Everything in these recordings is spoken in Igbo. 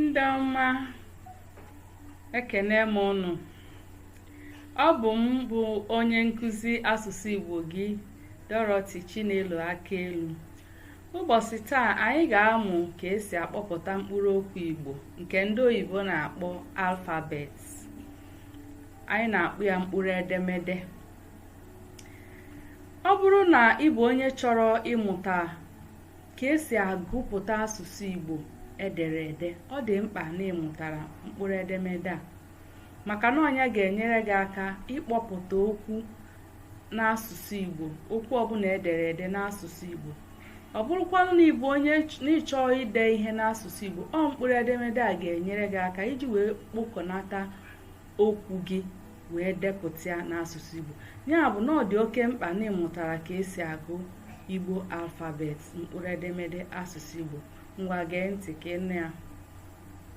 Ndị ọma, ekene m unu. Ọ bụ m bụ onye nkụzi asụsụ Igbo gị, Dorothy Chinelo Akelu. Ụbọchị taa anyị ga-amụ ka esi akpọpụta mkpụrụ okwu Igbo nke ndị oyibo na-akpọ alfabet. Anyị na-akpọ ya mkpụrụ edemede. Ọ bụrụ na ị bụ onye chọrọ ịmụta ka esi agụpụta asụsụ Igbo edere ede, ọ dị mkpa na ịmụtara mkpụrụ edemede a, maka na ọnya ga-enyere gị aka ịkpọpụta okwu n'asụsụ Igbo, okwu ọbụla edere ede n'asụsụ Igbo. Ọ bụrụkwanụ na ịbụ onye n'ịchọ ide ihe n'asụsụ Igbo, ọ mkpụrụ edemede a ga-enyere gị aka iji wee kpokọnata okwu gị wee depụta ya n'asụsụ Igbo. Ya bụ na ọ dị oke mkpa na ịmụtara ka esi agụ Igbo alfabet, mkpụrụ edemede asụsụ Igbo. Ngwa gee ntị ka ị nụ ya.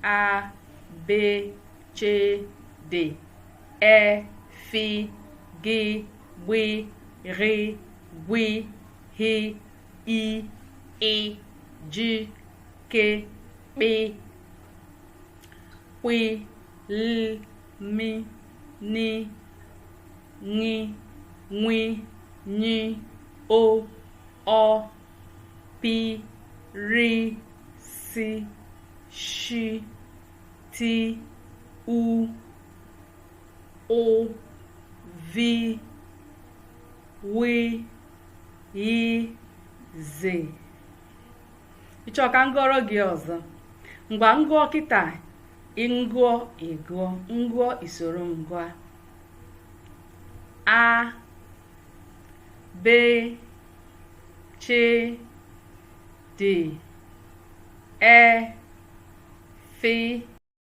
A, B, C, D, E, F, G, B, R, W, H, I, E, J, K, P, Q, L, M, N, Ñ, Ñ, Ñ, O, O, P, R, S, Š, T, U, O, V, W, Y, Z. Ị chọrọ ka m gụọrọ gị ọzọ? Ngwa ngụọ kịta, ịgụọ ịgụọ, ngụọ isoro m gụọ. A, B, C, D, E, F,